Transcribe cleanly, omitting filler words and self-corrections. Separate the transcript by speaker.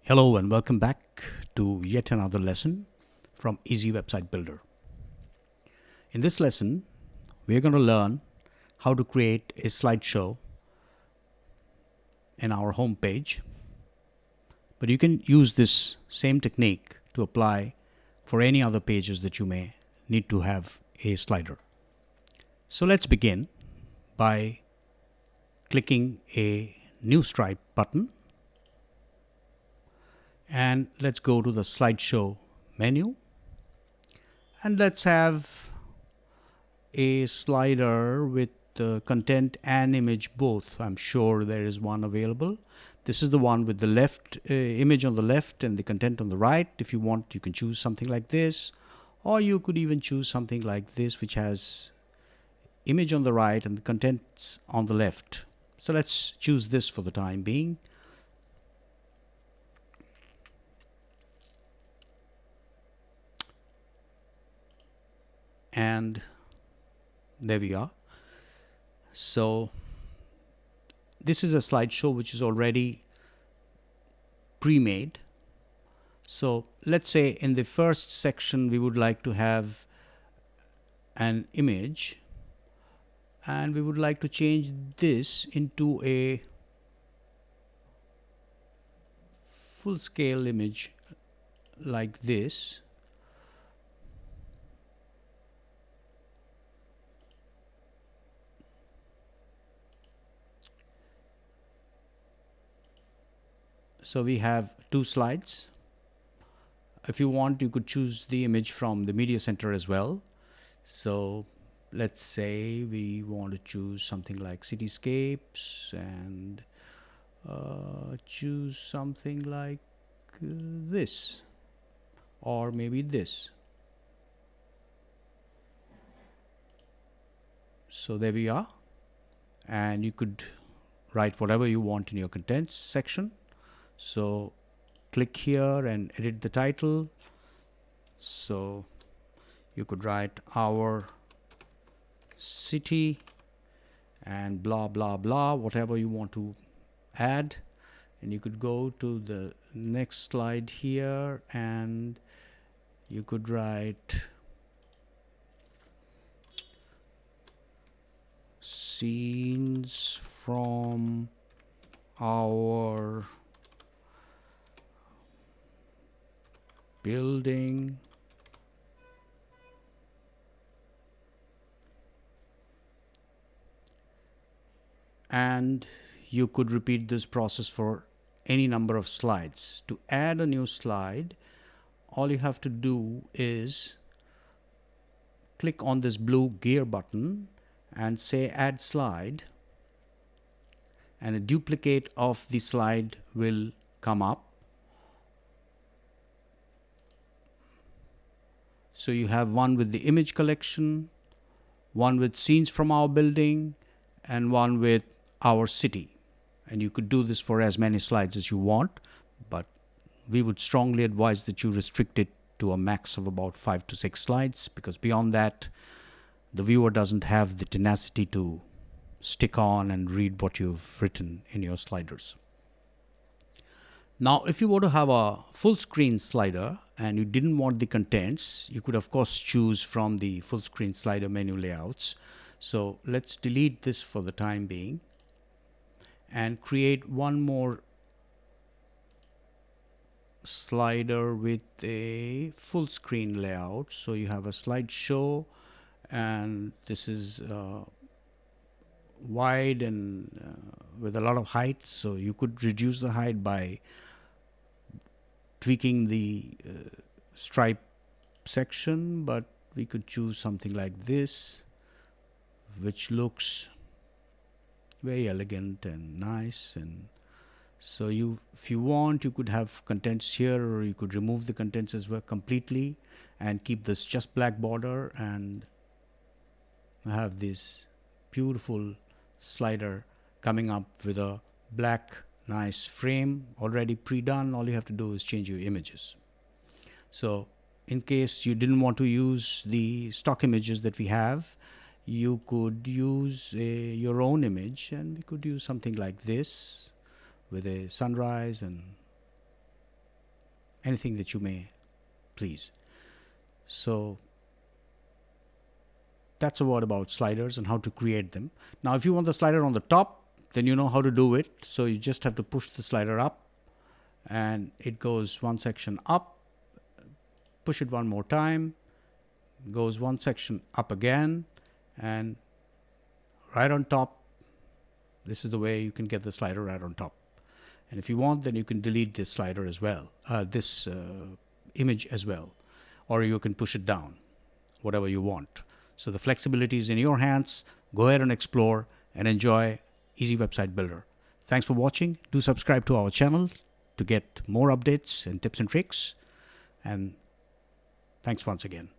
Speaker 1: Hello and welcome back to yet another lesson from Easy Website Builder. In this lesson, we're going to learn how to create a slideshow in our home page. But you can use this same technique to apply for any other pages that you may need to have a slider. So let's begin by clicking a new Stripe button. And let's go to the slideshow menu. And let's have a slider with content and image both. I'm sure there is one available. This is the one with the left image on the left and the content on the right. If you want, you can choose something like this, or you could even choose something like this, which has image on the right and the contents on the left. So let's choose this for the time being. And there we are. So this is a slideshow which is already pre-made. So let's say in the first section we would like to have an image, and we would like to change this into a full scale image like this. So we have two slides. If you want, you could choose the image from the media center as well. So let's say we want to choose something like cityscapes and choose something like this, or maybe this. So there we are. And you could write whatever you want in your contents section. So click here and edit the title. So you could write our city and blah blah blah, whatever you want to add. And you could go to the next slide here and you could write scenes from our building. And you could repeat this process for any number of slides. To add a new slide, all you have to do is click on this blue gear button and say add slide, and a duplicate of the slide will come up. So you have one with the image collection, one with scenes from our building, and one with our city. And you could do this for as many slides as you want, but we would strongly advise that you restrict it to a max of about 5 to 6 slides, because beyond that, the viewer doesn't have the tenacity to stick on and read what you've written in your sliders. Now, if you were to have a full screen slider and you didn't want the contents, you could of course choose from the full screen slider menu layouts. So let's delete this for the time being and create one more slider with a full screen layout. So you have a slideshow, and this is wide and with a lot of height. So you could reduce the height by tweaking the stripe section, but we could choose something like this, which looks very elegant and nice. And so if you want, you could have contents here, or you could remove the contents as well completely and keep this just black border and have this beautiful slider coming up with a black nice frame already pre-done. All you have to do is change your images. So in case you didn't want to use the stock images that we have, you could use your own image, and we could use something like this with a sunrise and anything that you may please. So that's a word about sliders and how to create them. Now, if you want the slider on the top, then you know how to do it. So you just have to push the slider up and it goes one section up, push it one more time, goes one section up again, and right on top. This is the way you can get the slider right on top. And if you want, then you can delete this slider as well, this image as well, or you can push it down, whatever you want. So the flexibility is in your hands. Go ahead and explore and enjoy Easy Website Builder. Thanks for watching. Do subscribe to our channel to get more updates and tips and tricks. And thanks once again.